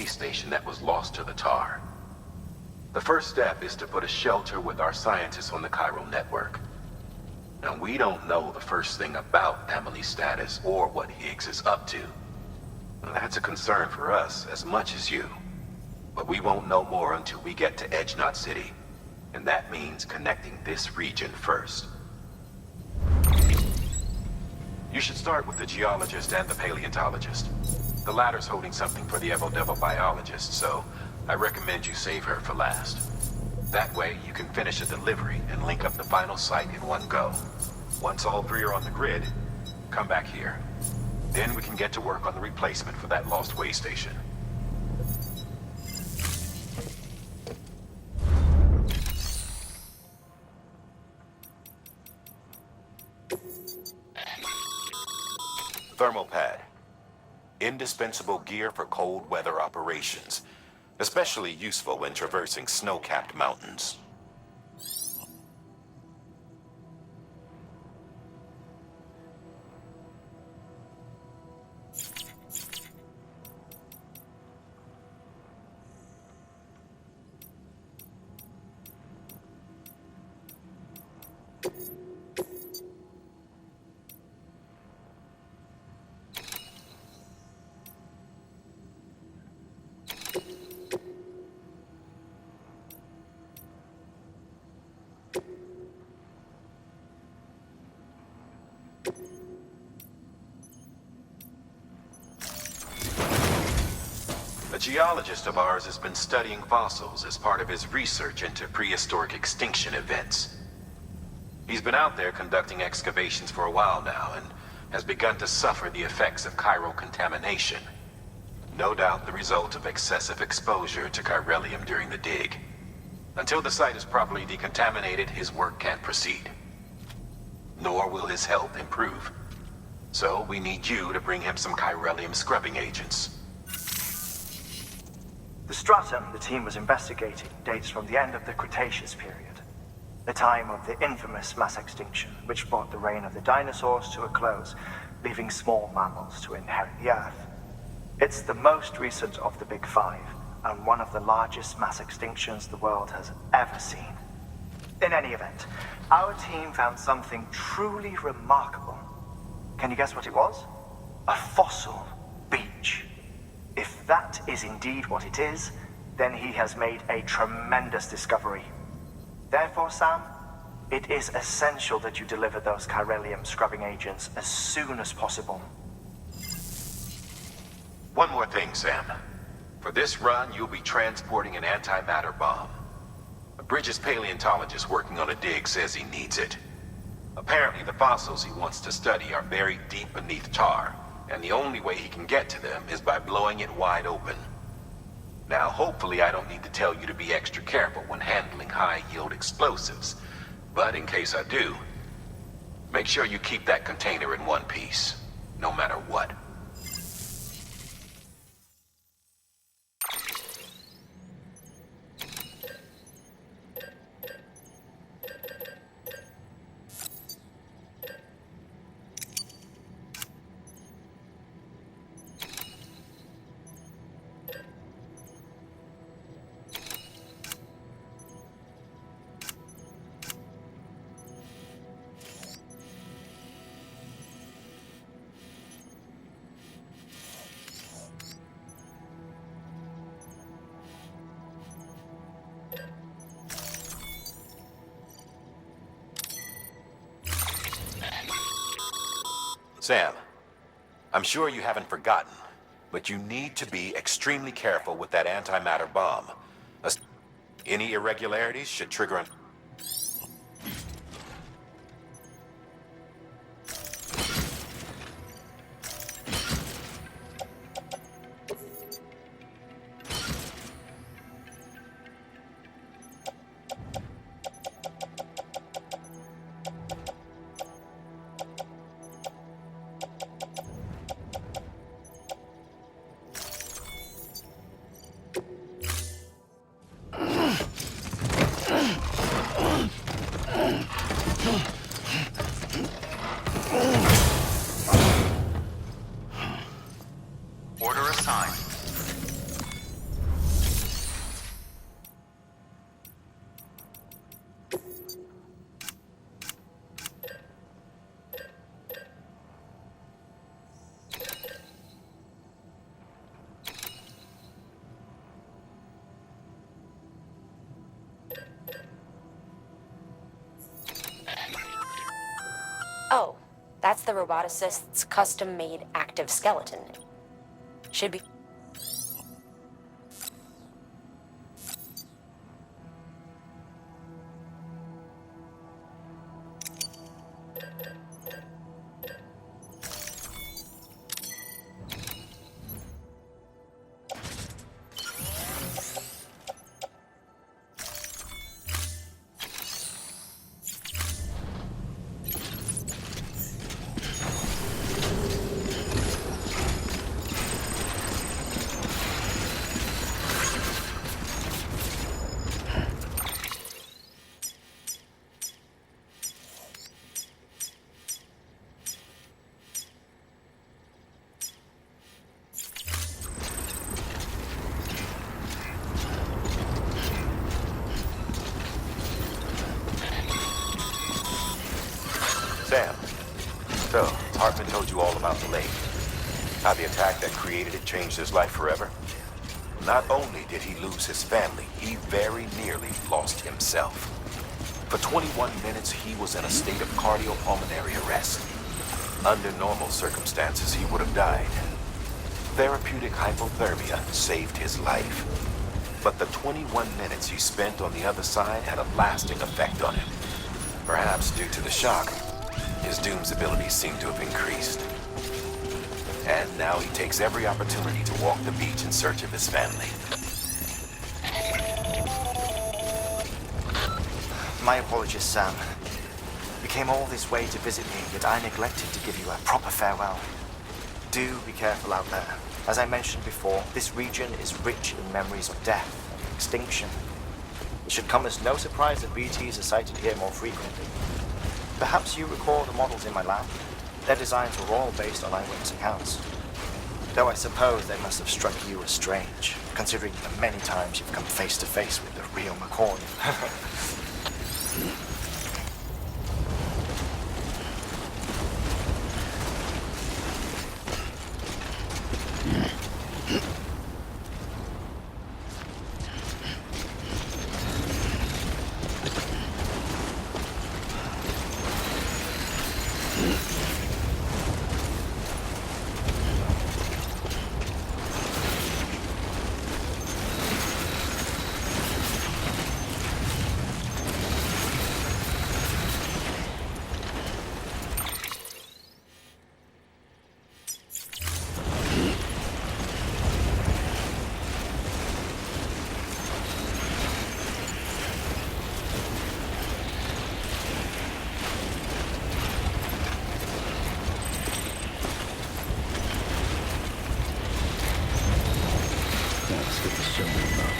station that was lost to the tar. The first step is to put a shelter with our scientists on the chiral network. Now, we don't know the first thing about Emily's status or what Higgs is up to. That's a concern for us as much as you. But we won't know more until we get to Edge Knot City. And that means connecting this region first. You should start with the geologist and the paleontologist. The latter's holding something for the Evo-Devo biologist, so I recommend you save her for last. That way, you can finish a delivery and link up the final site in one go. Once all three are on the grid, come back here. Then we can get to work on the replacement for that lost way station. Thermal pad. Indispensable gear for cold weather operations. Especially useful when traversing snow-capped mountains. A geologist of ours has been studying fossils as part of his research into prehistoric extinction events. He's been out there conducting excavations for a while now and has begun to suffer the effects of chiral contamination. No doubt the result of excessive exposure to chiralium during the dig. Until the site is properly decontaminated, his work can't proceed. Nor will his health improve. So we need you to bring him some chiralium scrubbing agents. The stratum the team was investigating dates from the end of the Cretaceous period, the time of the infamous mass extinction, which brought the reign of the dinosaurs to a close, leaving small mammals to inherit the Earth. It's the most recent of the Big Five, and one of the largest mass extinctions the world has ever seen. In any event, our team found something truly remarkable. Can you guess what it was? A fossil beach. If that is indeed what it is, then he has made a tremendous discovery. Therefore, Sam, it is essential that you deliver those chiralium scrubbing agents as soon as possible. One more thing, Sam. For this run, you'll be transporting an antimatter bomb. A Bridges paleontologist working on a dig says he needs it. Apparently, the fossils he wants to study are buried deep beneath tar, and the only way he can get to them is by blowing it wide open. Now, hopefully I don't need to tell you to be extra careful when handling high-yield explosives, but in case I do, make sure you keep that container in one piece, no matter what. Sam, I'm sure you haven't forgotten, but you need to be extremely careful with that antimatter bomb. Any irregularities should trigger an... Order assigned. That's the roboticist's custom-made active skeleton. Should be... Sam, so, Hartman told you all about the lake. How the attack that created it changed his life forever? Not only did he lose his family, he very nearly lost himself. For 21 minutes, he was in a state of cardiopulmonary arrest. Under normal circumstances, he would have died. Therapeutic hypothermia saved his life. But the 21 minutes he spent on the other side had a lasting effect on him. Perhaps due to the shock, his Doom's abilities seem to have increased. And now he takes every opportunity to walk the beach in search of his family. My apologies, Sam. You came all this way to visit me, yet I neglected to give you a proper farewell. Do be careful out there. As I mentioned before, this region is rich in memories of death and extinction. It should come as no surprise that BTs are sighted here more frequently. Perhaps you recall the models in my lab. Their designs were all based on eyewitness accounts. Though I suppose they must have struck you as strange, considering the many times you've come face to face with the real McCoy. Let's get this gentleman about.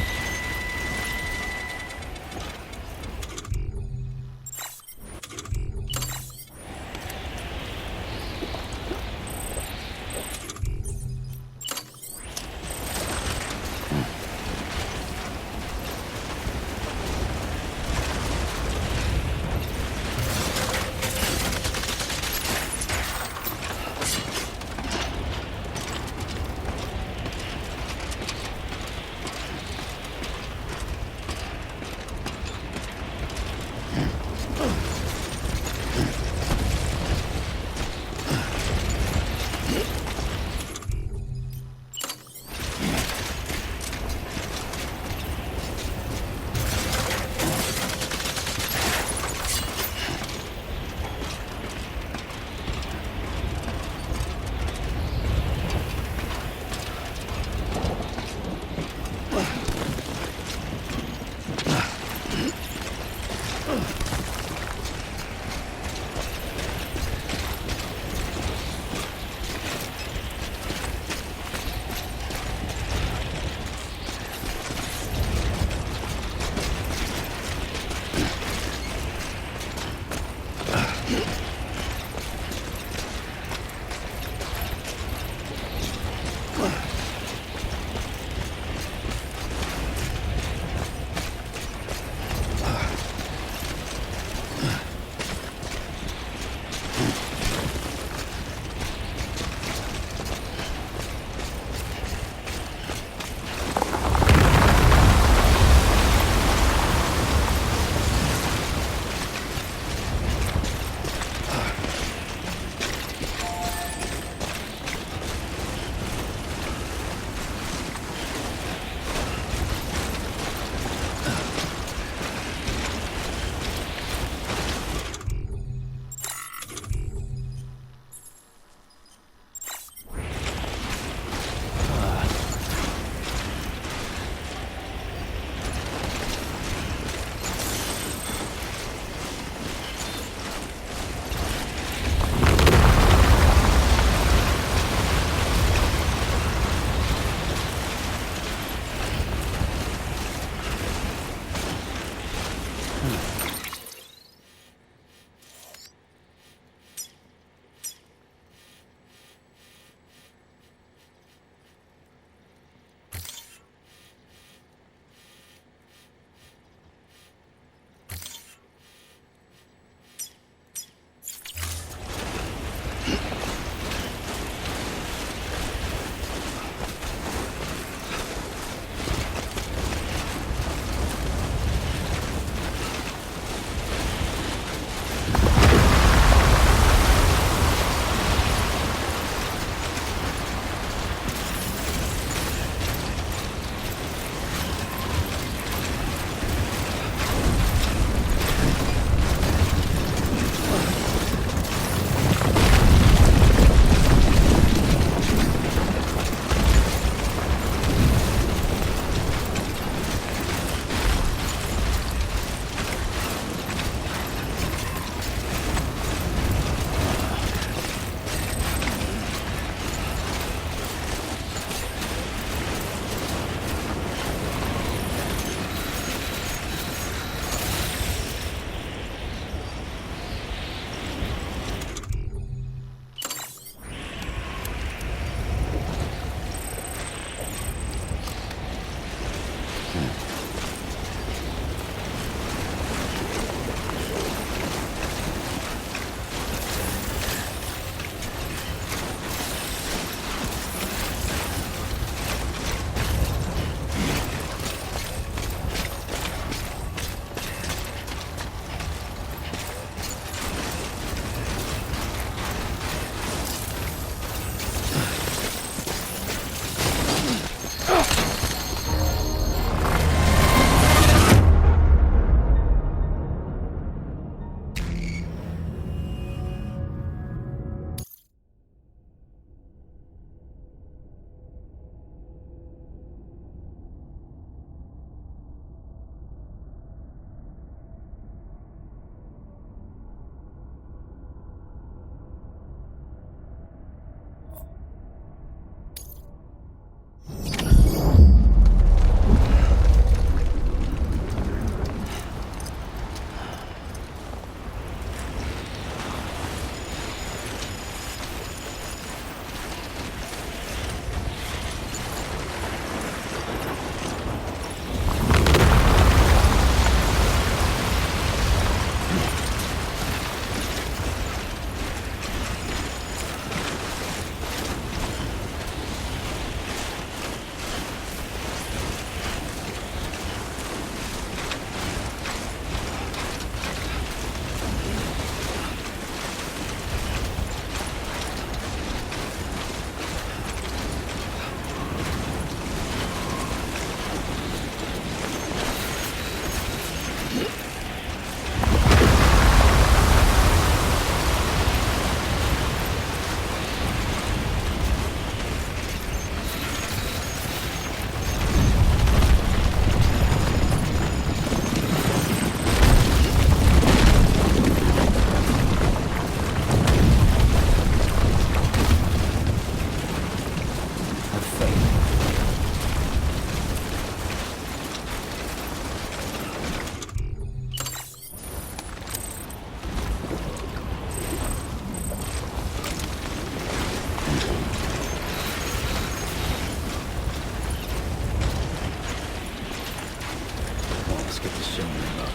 about.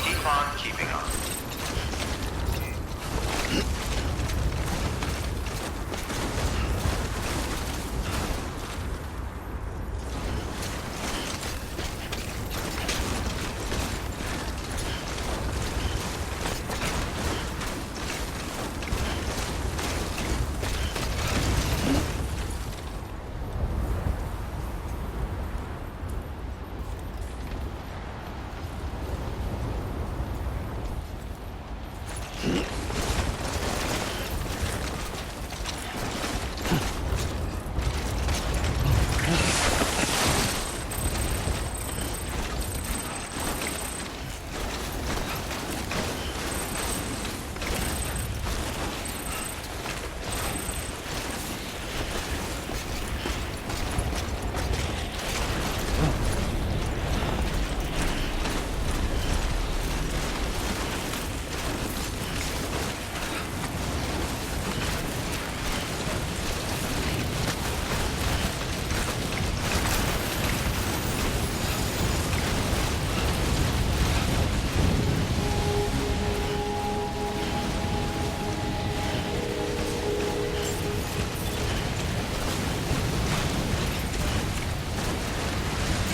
Keep on keeping on.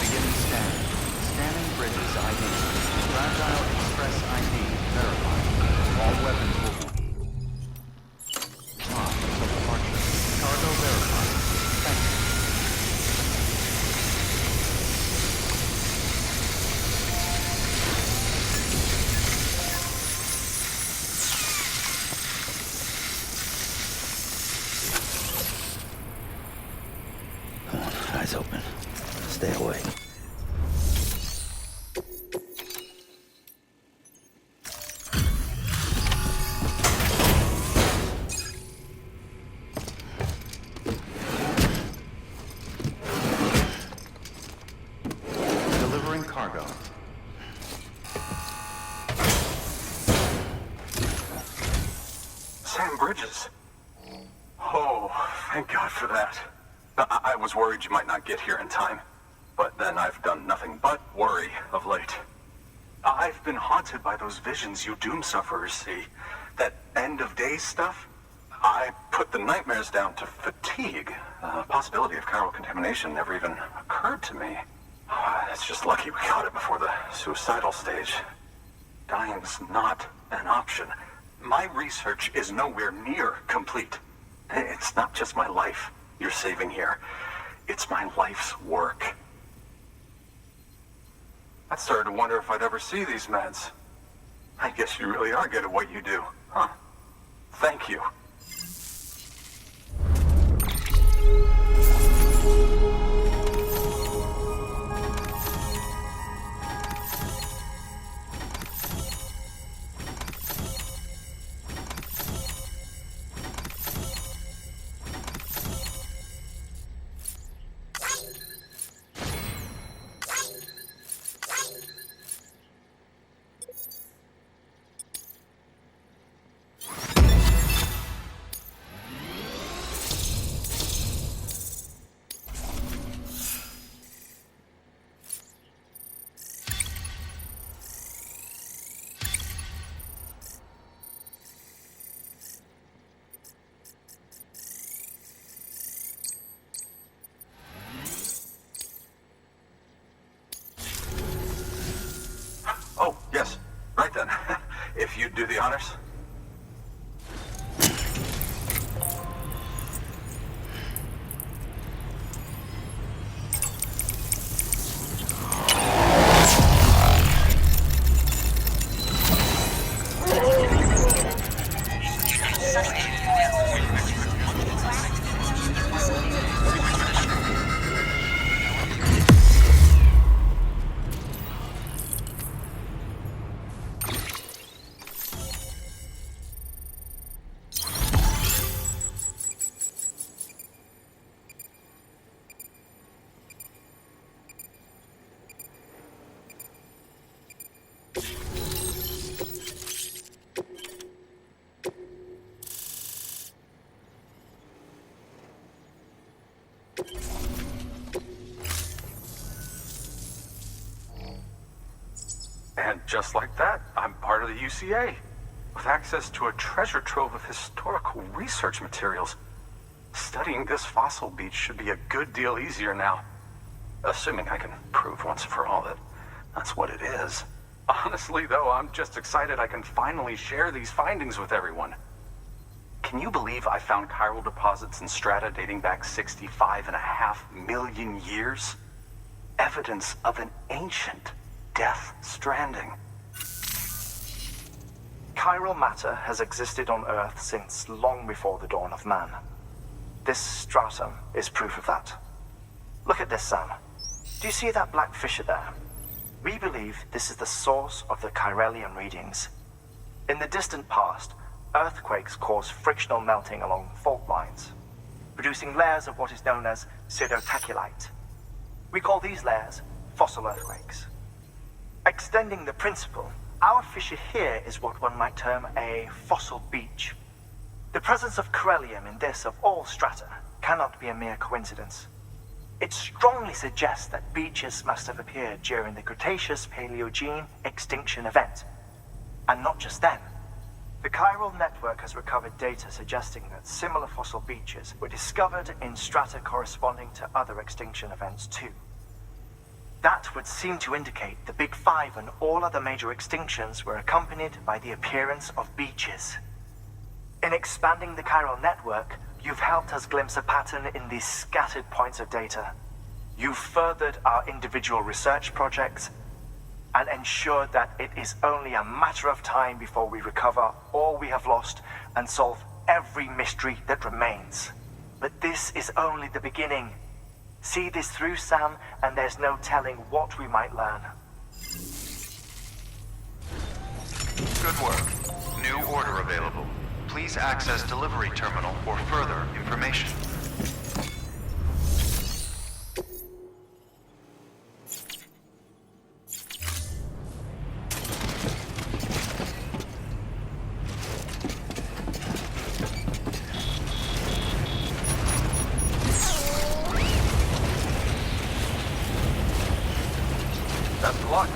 Beginning scan. Scanning bridges ID. Fragile Express ID verified. All weapons will be. Time until departure. Cargo verified. Thank you. Come on, eyes open. Stay away. Delivering cargo. Sam Bridges. Oh, thank God for that. I was worried you might not get here in time. But then I've done nothing but worry of late. I've been haunted by those visions you doom sufferers see. That end of days stuff. I put the nightmares down to fatigue. The possibility of chiral contamination never even occurred to me. It's just lucky we got it before the suicidal stage. Dying's not an option. My research is nowhere near complete. It's not just my life you're saving here. It's my life's work. I started to wonder if I'd ever see these meds. I guess you really are good at what you do, huh? Thank you. And just like that, I'm part of the UCA, with access to a treasure trove of historical research materials. Studying this fossil beach should be a good deal easier now. Assuming I can prove once for all that that's what it is. Honestly, though, I'm just excited I can finally share these findings with everyone. Can you believe I found chiral deposits in strata dating back 65.5 million years? Evidence of an ancient death stranding. Chiral matter has existed on Earth since long before the dawn of man. This stratum is proof of that. Look at this, Sam. Do you see that black fissure there? We believe this is the source of the Chiralian readings. In the distant past, earthquakes caused frictional melting along fault lines, producing layers of what is known as pseudotachylite. We call these layers fossil earthquakes. Extending the principle, our fissure here is what one might term a fossil beach. The presence of chiralium in this of all strata cannot be a mere coincidence. It strongly suggests that beaches must have appeared during the Cretaceous-Paleogene extinction event. And not just then. The chiral network has recovered data suggesting that similar fossil beaches were discovered in strata corresponding to other extinction events too. That would seem to indicate the Big Five and all other major extinctions were accompanied by the appearance of beaches. In expanding the chiral network, you've helped us glimpse a pattern in these scattered points of data. You've furthered our individual research projects and ensured that it is only a matter of time before we recover all we have lost and solve every mystery that remains. But this is only the beginning. See this through, Sam, and there's no telling what we might learn. Good work. New order available. Please access delivery terminal for further information. Best of luck.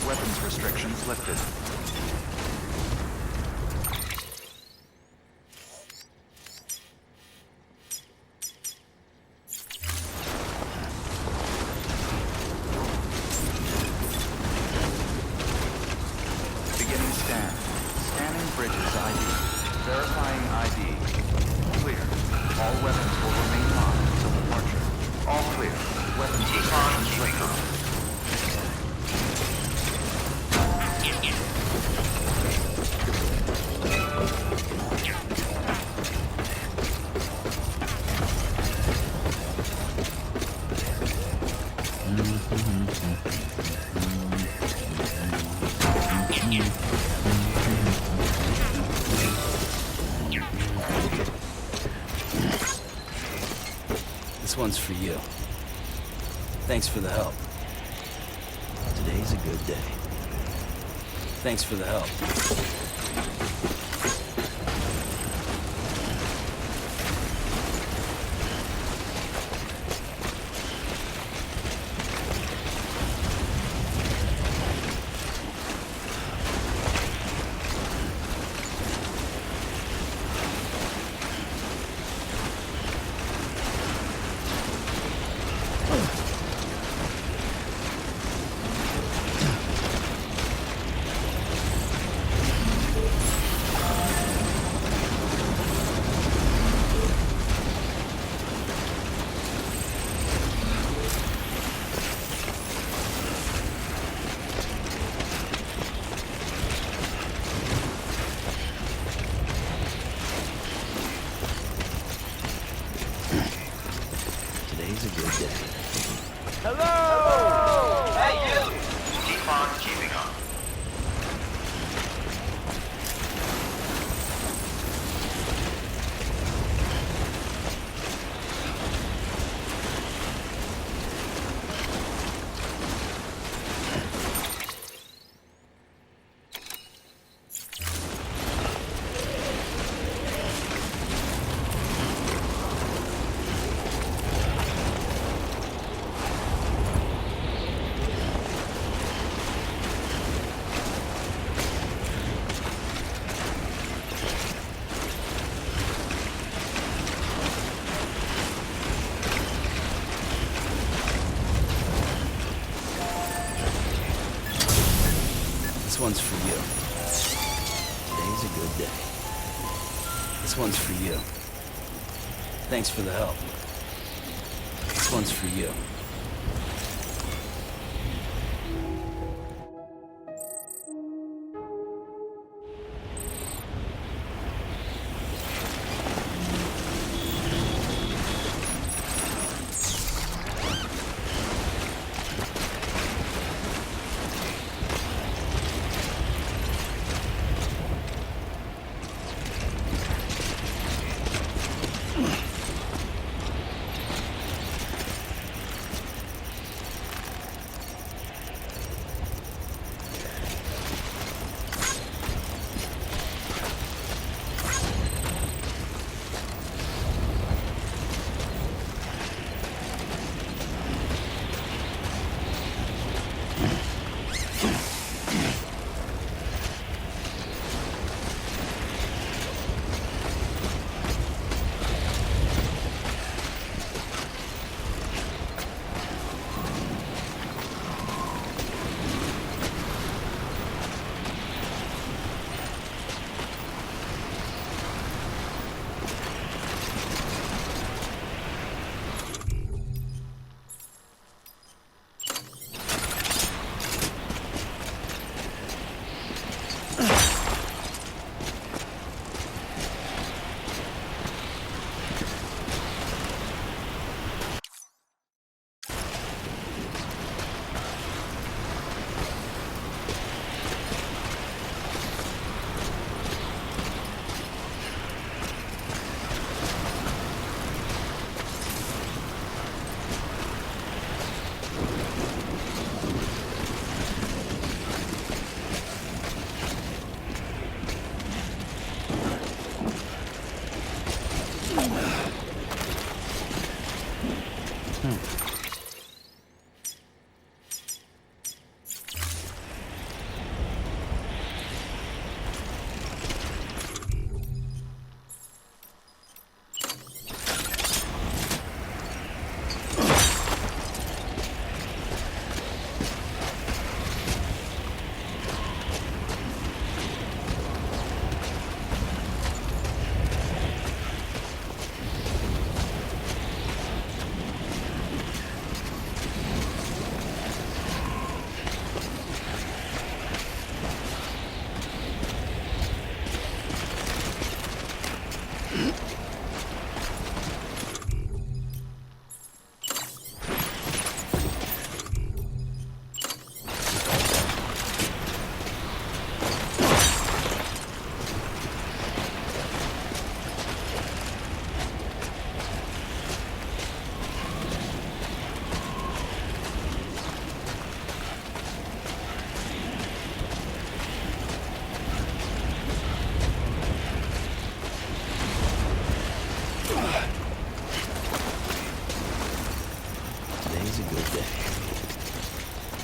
Weapons restrictions lifted. Beginning scan. Scanning bridges ID. Verifying ID. Clear. All weapons will remain locked until departure. All clear. Weapons restrictions lifted. This one's for you. Thanks for the help. Today's a good day. Thanks for the help. good day. Hey, you! Keep on keeping on. This one's for you. Today's a good day. This one's for you. Thanks for the help. This one's for you.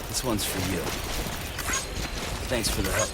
This one's for you. Thanks for the help.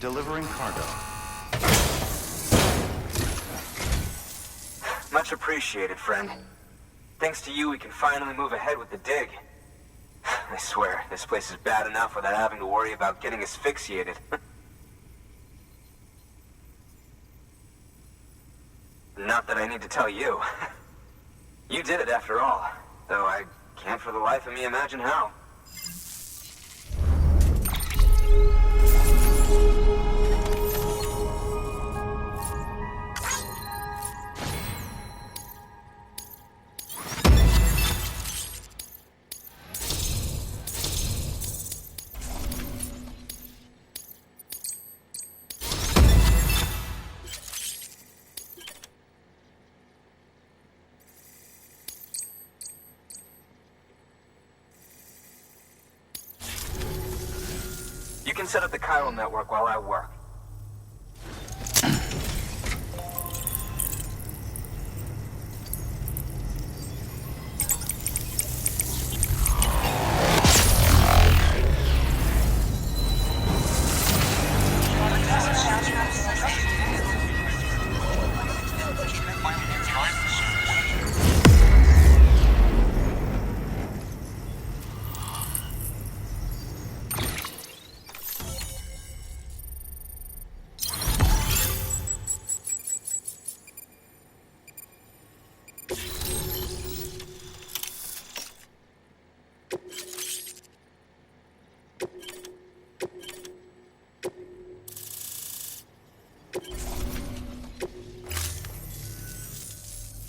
Delivering cargo. Much appreciated, friend. Thanks to you, we can finally move ahead with the dig. I swear, this place is bad enough without having to worry about getting asphyxiated. Not that I need to tell you. You did it after all, though I can't for the life of me imagine how. You can set up the chiral network while I work.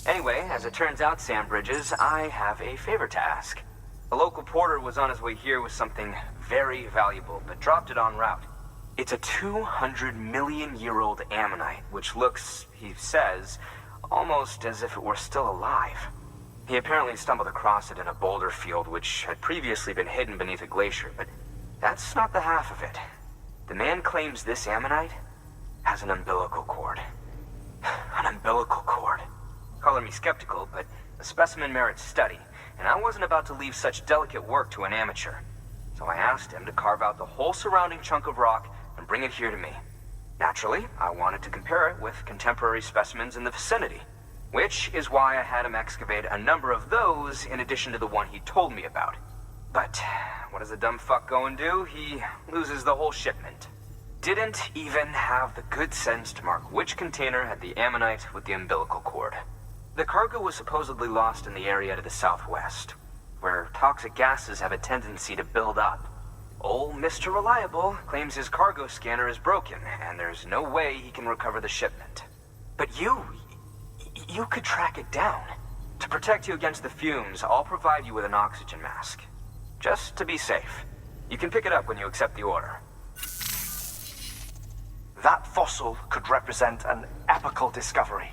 Anyway, as it turns out, Sam Bridges, I have a favor to ask. A local porter was on his way here with something very valuable, but dropped it en route. It's a 200-million-year-old ammonite, which looks, he says, almost as if it were still alive. He apparently stumbled across it in a boulder field which had previously been hidden beneath a glacier, but that's not the half of it. The man claims this ammonite has an umbilical cord. An umbilical cord. Color me skeptical, but the specimen merits study, and I wasn't about to leave such delicate work to an amateur. So I asked him to carve out the whole surrounding chunk of rock and bring it here to me. Naturally, I wanted to compare it with contemporary specimens in the vicinity, which is why I had him excavate a number of those in addition to the one he told me about. But what does the dumb fuck go and do? He loses the whole shipment. Didn't even have the good sense to mark which container had the ammonite with the umbilical cord. The cargo was supposedly lost in the area to the southwest, where toxic gases have a tendency to build up. Old Mr. Reliable claims his cargo scanner is broken, and there's no way he can recover the shipment. But you could track it down. To protect you against the fumes, I'll provide you with an oxygen mask. Just to be safe. You can pick it up when you accept the order. That fossil could represent an epical discovery.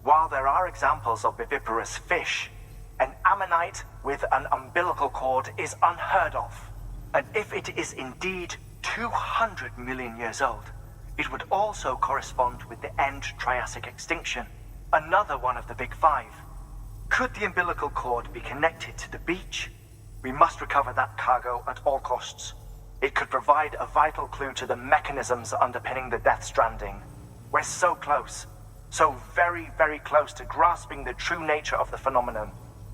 While there are examples of viviparous fish, an ammonite with an umbilical cord is unheard of. And if it is indeed 200 million years old, it would also correspond with the end Triassic extinction, another one of the big five. Could the umbilical cord be connected to the beach? We must recover that cargo at all costs. It could provide a vital clue to the mechanisms underpinning the Death Stranding. We're so close. So very, very close to grasping the true nature of the phenomenon.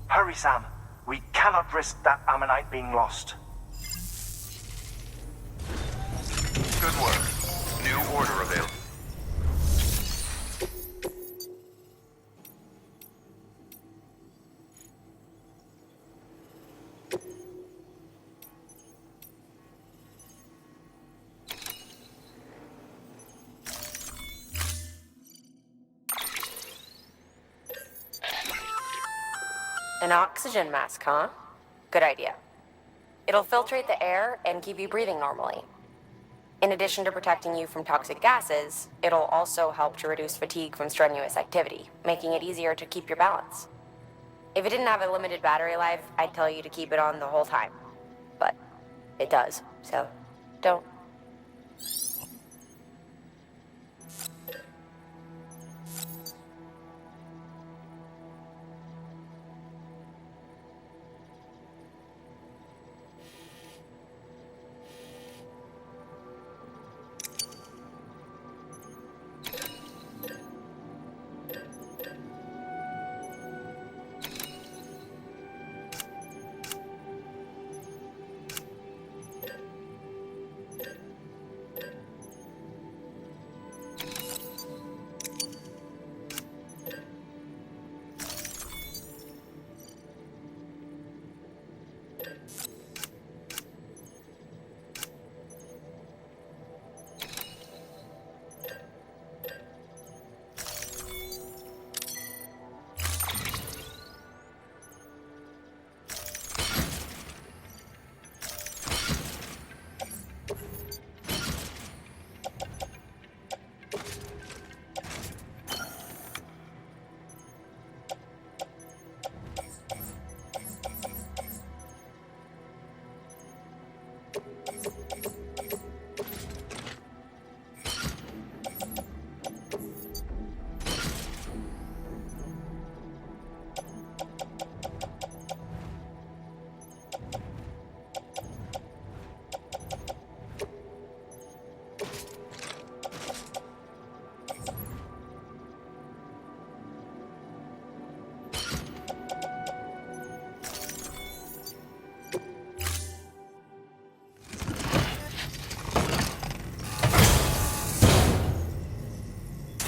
Hurry, Sam. We cannot risk that ammonite being lost. Good work. New order available. An oxygen mask, huh? Good idea. It'll filtrate the air and keep you breathing normally. In addition to protecting you from toxic gases, it'll also help to reduce fatigue from strenuous activity, making it easier to keep your balance. If it didn't have a limited battery life, I'd tell you to keep it on the whole time. But it does, so don't.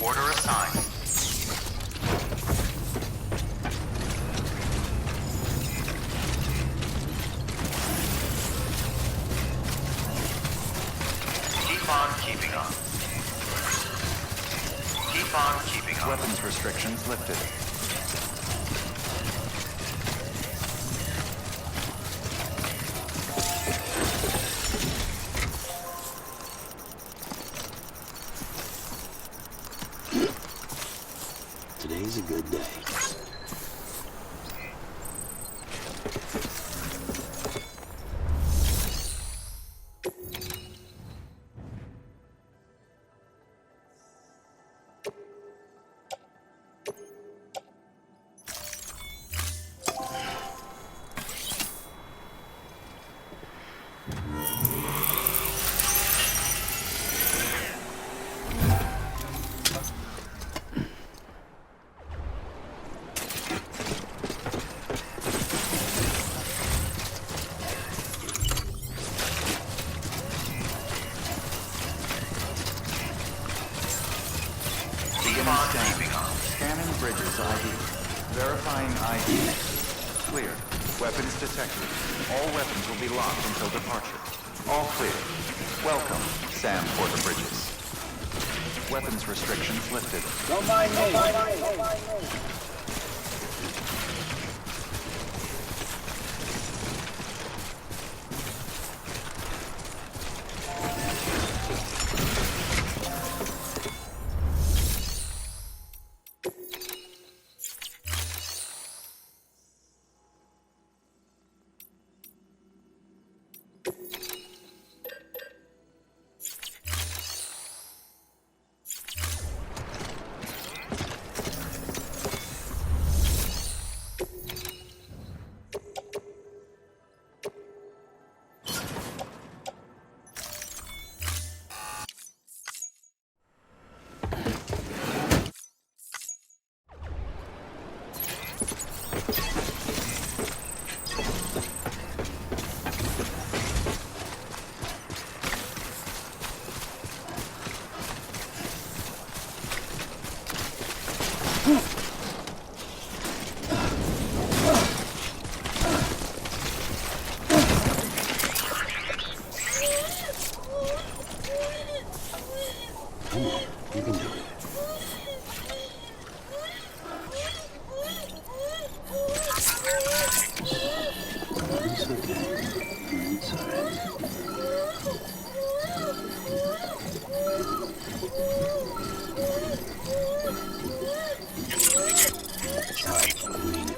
Order assigned. Keep on keeping on. Keep on keeping on. Weapons restrictions lifted. Today's a good day. Scanning bridges ID. Verifying ID. Clear. Weapons detected. All weapons will be locked until departure. All clear. Welcome, Sam Porter Bridges. Weapons restrictions lifted. Don't mind me. You can do it. It's okay. It's alright. It's hard. I mean it.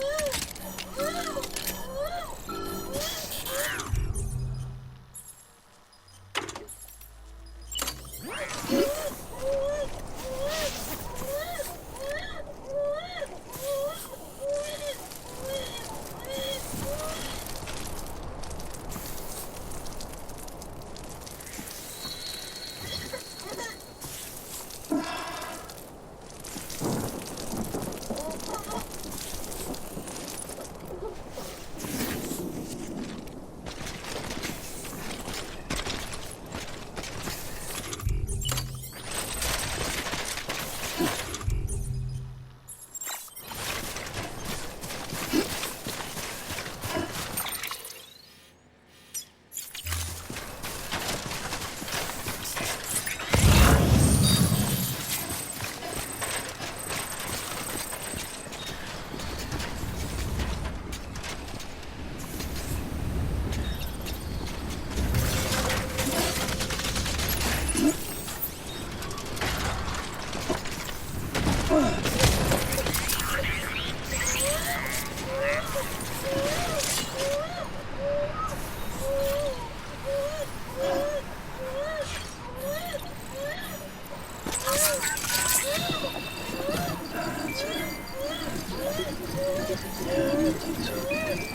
Everything's okay.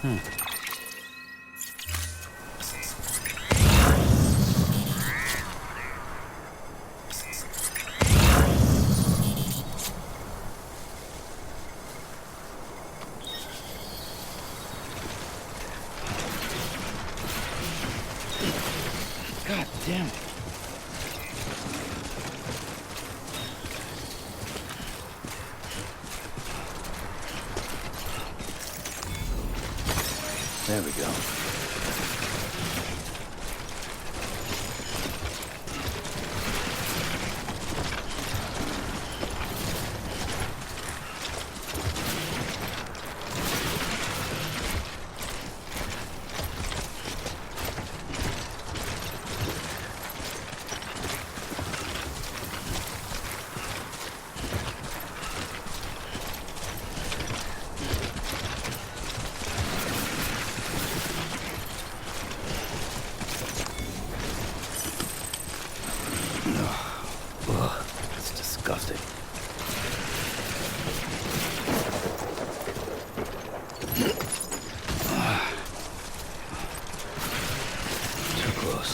God damn it. There we go. Ugh, it's disgusting. Too close.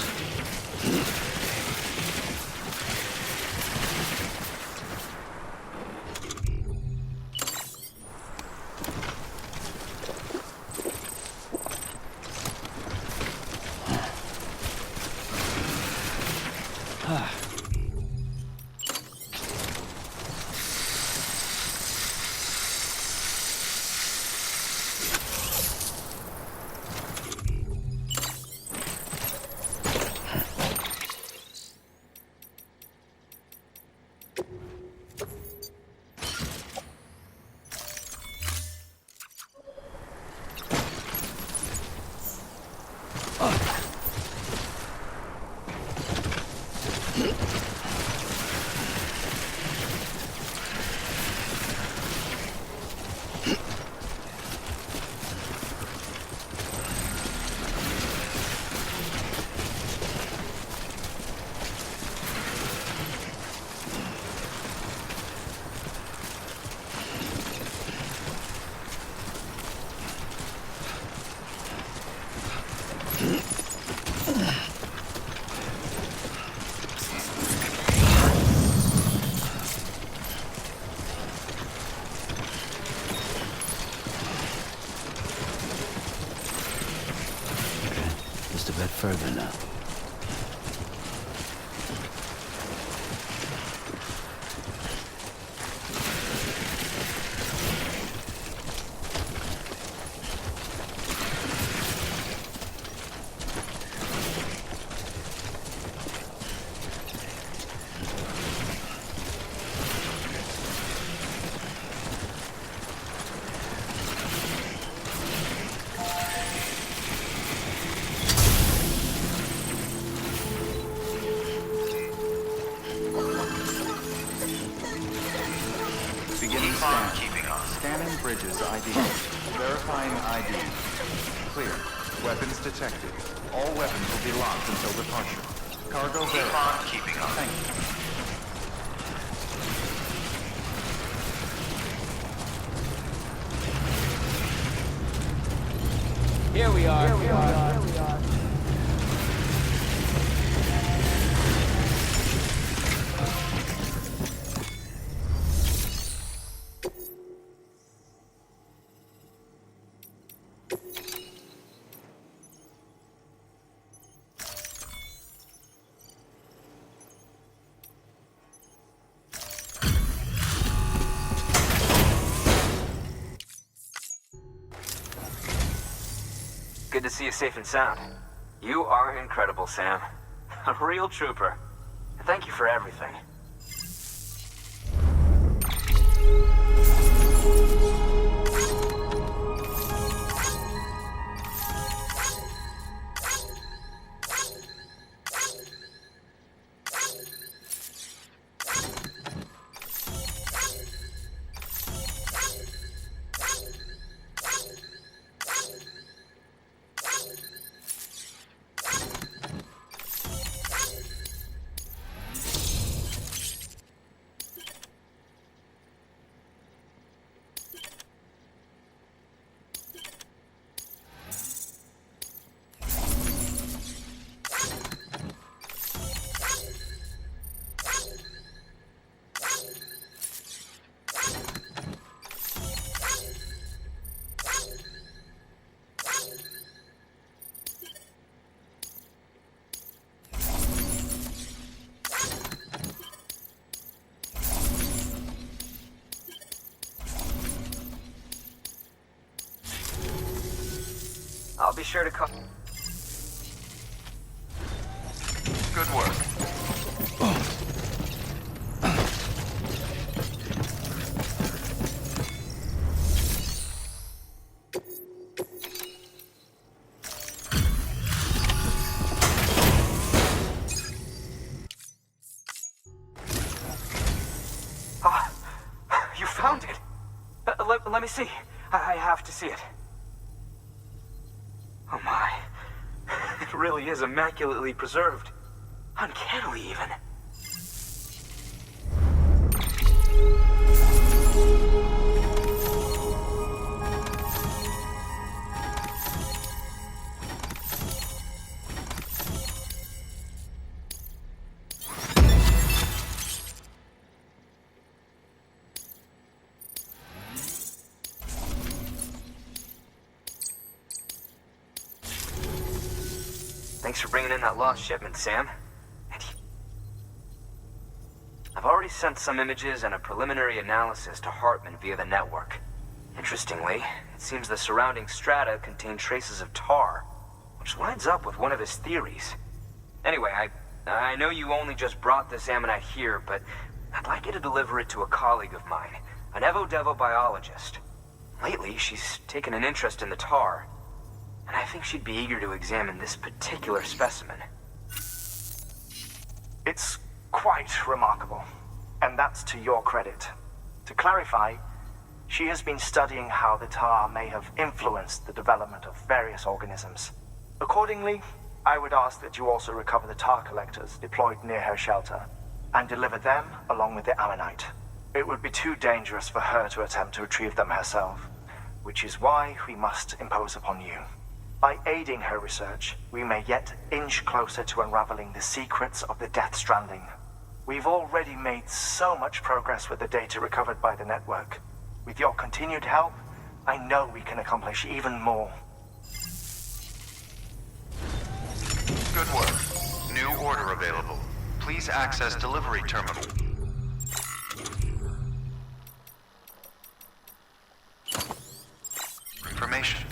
Just a bit further now. Beginning scan. Scanning bridges ID. Verifying ID. Clear. Weapons detected. All weapons will be locked until departure. Cargo verified. Keeping on. Thank you. Here we are. Good to see you safe and sound. You are incredible, Sam. A real trooper. Thank you for everything. I'll be sure to call. Good work. You found it. Let me see. I have to see it. Oh my. It really is immaculately preserved. Uncannily, even. Thanks for bringing in that lost shipment, Sam. I've already sent some images and a preliminary analysis to Hartman via the network. Interestingly, it seems the surrounding strata contain traces of tar, which lines up with one of his theories. Anyway, I know you only just brought this ammonite here, but I'd like you to deliver it to a colleague of mine, an Evo-Devo biologist. Lately, she's taken an interest in the tar, and I think she'd be eager to examine this particular specimen. It's quite remarkable, and that's to your credit. To clarify, she has been studying how the tar may have influenced the development of various organisms. Accordingly, I would ask that you also recover the tar collectors deployed near her shelter, and deliver them along with the ammonite. It would be too dangerous for her to attempt to retrieve them herself, which is why we must impose upon you. By aiding her research, we may yet inch closer to unraveling the secrets of the Death Stranding. We've already made so much progress with the data recovered by the network. With your continued help, I know we can accomplish even more. Good work. New order available. Please access delivery terminal. Information.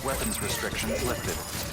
Weapons restrictions lifted.